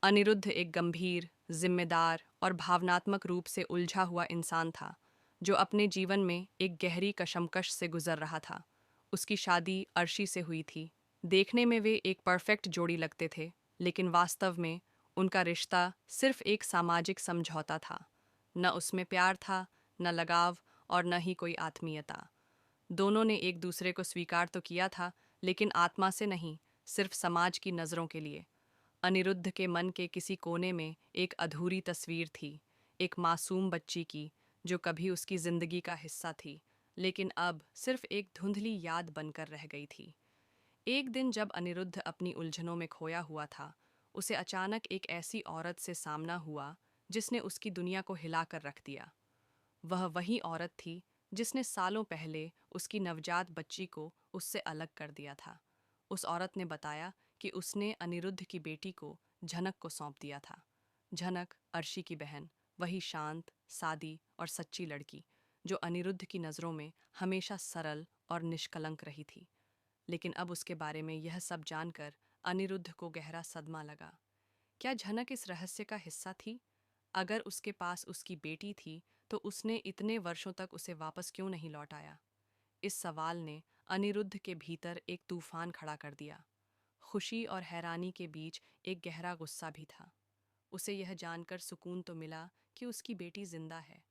अनिरुद्ध एक गंभीर, जिम्मेदार और भावनात्मक रूप से उलझा हुआ इंसान था, जो अपने जीवन में एक गहरी कशमकश से गुजर रहा था। उसकी शादी अर्शी से हुई थी। देखने में वे एक परफेक्ट जोड़ी लगते थे, लेकिन वास्तव में उनका रिश्ता सिर्फ एक सामाजिक समझौता था। न उसमें प्यार था, न लगाव, और न ही कोई आत्मीयता। दोनों ने एक दूसरे को स्वीकार तो किया था, लेकिन आत्मा से नहीं, सिर्फ समाज की नज़रों के लिए। अनिरुद्ध के मन के किसी कोने में एक अधूरी तस्वीर थी, एक मासूम बच्ची की, जो कभी उसकी जिंदगी का हिस्सा थी, लेकिन अब सिर्फ एक धुंधली याद बनकर रह गई थी। एक दिन जब अनिरुद्ध अपनी उलझनों में खोया हुआ था, उसे अचानक एक ऐसी औरत से सामना हुआ जिसने उसकी दुनिया को हिलाकर रख दिया। वह वही औरत थी जिसने सालों पहले उसकी नवजात बच्ची को उससे अलग कर दिया था। उस औरत ने बताया कि उसने अनिरुद्ध की बेटी को झनक को सौंप दिया था। झनक, अर्शी की बहन, वही शांत, सादी और सच्ची लड़की, जो अनिरुद्ध की नज़रों में हमेशा सरल और निष्कलंक रही थी। लेकिन अब उसके बारे में यह सब जानकर अनिरुद्ध को गहरा सदमा लगा। क्या झनक इस रहस्य का हिस्सा थी? अगर उसके पास उसकी बेटी थी, तो उसने इतने वर्षों तक उसे वापस क्यों नहीं लौटाया? इस सवाल ने अनिरुद्ध के भीतर एक तूफान खड़ा कर दिया। खुशी और हैरानी के बीच एक गहरा गुस्सा भी था। उसे यह जानकर सुकून तो मिला कि उसकी बेटी जिंदा है,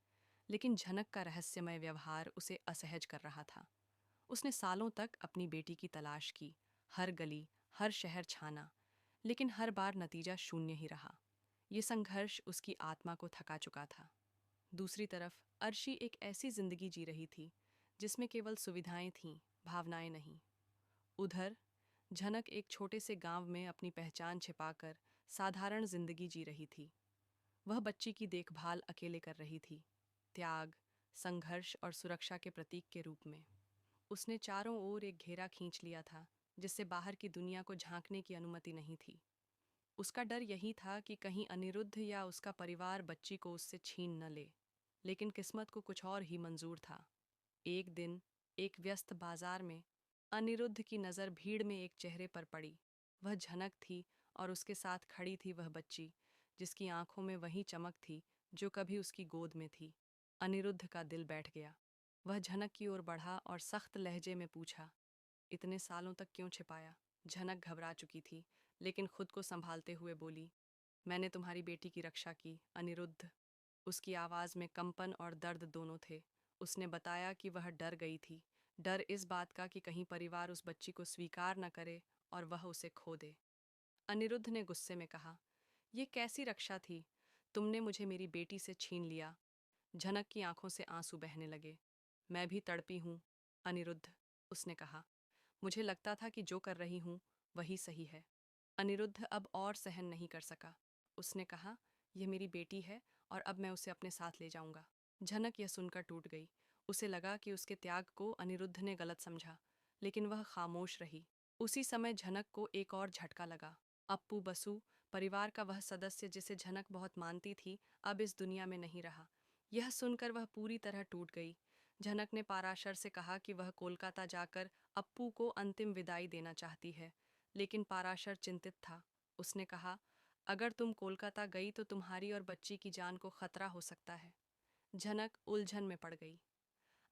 लेकिन झनक का रहस्यमय व्यवहार उसे असहज कर रहा था। उसने सालों तक अपनी बेटी की तलाश की, हर गली, हर शहर छाना, लेकिन हर बार नतीजा शून्य ही रहा। ये संघर्ष उसकी आत्मा को थका चुका था। दूसरी तरफ अर्शी एक ऐसी जिंदगी जी रही थी जिसमें केवल सुविधाएं थीं, भावनाएं नहीं। उधर झनक एक छोटे से गांव में अपनी पहचान छिपाकर साधारण जिंदगी जी रही थी। वह बच्ची की देखभाल अकेले कर रही थी, त्याग, संघर्ष और सुरक्षा के प्रतीक के रूप में। उसने चारों ओर एक घेरा खींच लिया था, जिससे बाहर की दुनिया को झांकने की अनुमति नहीं थी। उसका डर यही था कि कहीं अनिरुद्ध या उसका परिवार बच्ची को उससे छीन न ले। लेकिन किस्मत को कुछ और ही मंजूर था। एक दिन, एक व्यस्त बाजार में, अनिरुद्ध की नज़र भीड़ में एक चेहरे पर पड़ी। वह झनक थी, और उसके साथ खड़ी थी वह बच्ची, जिसकी आंखों में वही चमक थी जो कभी उसकी गोद में थी। अनिरुद्ध का दिल बैठ गया। वह झनक की ओर बढ़ा और सख्त लहजे में पूछा, इतने सालों तक क्यों छिपाया? झनक घबरा चुकी थी, लेकिन खुद को संभालते हुए बोली, मैंने तुम्हारी बेटी की रक्षा की, अनिरुद्ध। उसकी आवाज़ में कंपन और दर्द दोनों थे। उसने बताया कि वह डर गई थी, डर इस बात का कि कहीं परिवार उस बच्ची को स्वीकार न करे और वह उसे खो दे। अनिरुद्ध ने गुस्से में कहा, ये कैसी रक्षा थी? तुमने मुझे मेरी बेटी से छीन लिया। झनक की आंखों से आंसू बहने लगे। मैं भी तड़पी हूँ, अनिरुद्ध, उसने कहा। मुझे लगता था कि जो कर रही हूँ वही सही है। अनिरुद्ध अब और सहन नहीं कर सका। उसने कहा, यह मेरी बेटी है और अब मैं उसे अपने साथ ले जाऊंगा। झनक यह सुनकर टूट गई। उसे लगा कि उसके त्याग को अनिरुद्ध ने गलत समझा, लेकिन वह खामोश रही। उसी समय झनक को एक और झटका लगा। अप्पू बसु, परिवार का वह सदस्य जिसे झनक बहुत मानती थी, अब इस दुनिया में नहीं रहा। यह सुनकर वह पूरी तरह टूट गई। झनक ने पाराशर से कहा कि वह कोलकाता जाकर अप्पू को अंतिम विदाई देना चाहती है, लेकिन पाराशर चिंतित था। उसने कहा, अगर तुम कोलकाता गई तो तुम्हारी और बच्ची की जान को खतरा हो सकता है। झनक उलझन में पड़ गई।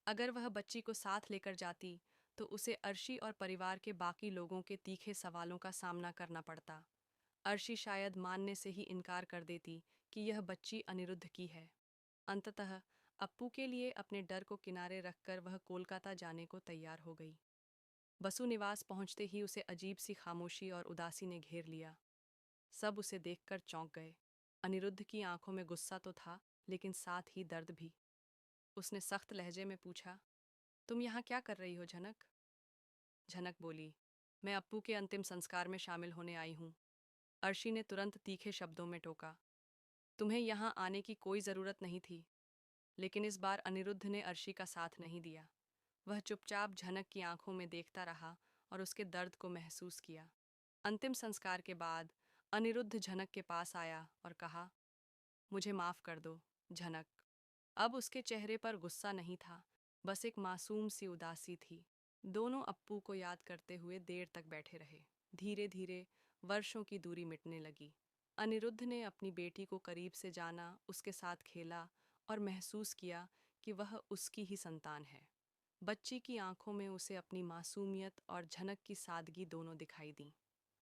अगर वह बच्ची को साथ लेकर जाती, तो उसे अर्शी और परिवार के बाकी लोगों के तीखे सवालों का सामना करना पड़ता। अर्शी शायद मानने से ही इनकार कर देती कि यह बच्ची अनिरुद्ध की है। अंततः अप्पू के लिए अपने डर को किनारे रखकर वह कोलकाता जाने को तैयार हो गई। बसु निवास पहुंचते ही उसे अजीब सी खामोशी और उदासी ने घेर लिया। सब उसे देखकर चौंक गए। अनिरुद्ध की आंखों में गुस्सा तो था, लेकिन साथ ही दर्द भी। उसने सख्त लहजे में पूछा, तुम यहाँ क्या कर रही हो झनक? झनक बोली, मैं अप्पू के अंतिम संस्कार में शामिल होने आई हूँ। अर्शी ने तुरंत तीखे शब्दों में टोका, तुम्हें यहाँ आने की कोई ज़रूरत नहीं थी। लेकिन इस बार अनिरुद्ध ने अर्शी का साथ नहीं दिया। वह चुपचाप झनक की आंखों में देखता रहा और उसके दर्द को महसूस किया। अंतिम संस्कार के बाद अनिरुद्ध झनक के पास आया और कहा, मुझे माफ़ कर दो, झनक। अब उसके चेहरे पर गुस्सा नहीं था, बस एक मासूम सी उदासी थी। दोनों अप्पू को याद करते हुए देर तक बैठे रहे। धीरे धीरे वर्षों की दूरी मिटने लगी। अनिरुद्ध ने अपनी बेटी को करीब से जाना, उसके साथ खेला और महसूस किया कि वह उसकी ही संतान है। बच्ची की आंखों में उसे अपनी मासूमियत और झनक की सादगी दोनों दिखाई दी।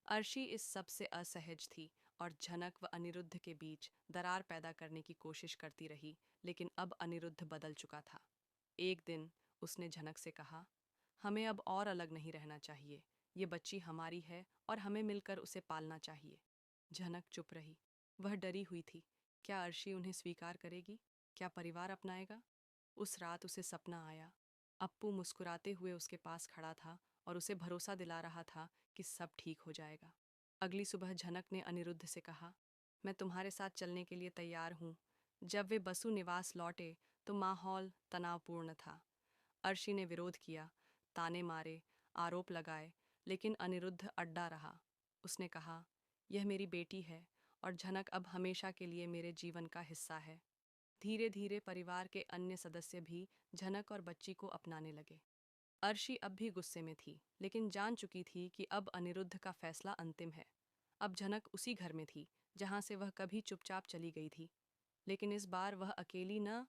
अर्शी इस सब से असहज थी और झनक व अनिरुद्ध के बीच दरार पैदा करने की कोशिश करती रही, लेकिन अब अनिरुद्ध बदल चुका था। एक दिन उसने झनक से कहा, हमें अब और अलग नहीं रहना चाहिए। ये बच्ची हमारी है और हमें मिलकर उसे पालना चाहिए। झनक चुप रही। वह डरी हुई थी। क्या अर्शी उन्हें स्वीकार करेगी? क्या परिवार अपनाएगा? उस रात उसे सपना आया। अप्पू मुस्कुराते हुए उसके पास खड़ा था और उसे भरोसा दिला रहा था कि सब ठीक हो जाएगा। अगली सुबह झनक ने अनिरुद्ध से कहा, मैं तुम्हारे साथ चलने के लिए तैयार हूँ। जब वे बसु निवास लौटे तो माहौल तनावपूर्ण था। अर्शी ने विरोध किया, ताने मारे, आरोप लगाए, लेकिन अनिरुद्ध अड्डा रहा। उसने कहा, यह मेरी बेटी है और झनक अब हमेशा के लिए मेरे जीवन का हिस्सा है। धीरे धीरे परिवार के अन्य सदस्य भी झनक और बच्ची को अपनाने लगे। अर्शी अब भी गुस्से में थी, लेकिन जान चुकी थी कि अब अनिरुद्ध का फैसला अंतिम है। अब झनक उसी घर में थी जहां से वह कभी चुपचाप चली गई थी, लेकिन इस बार वह अकेली न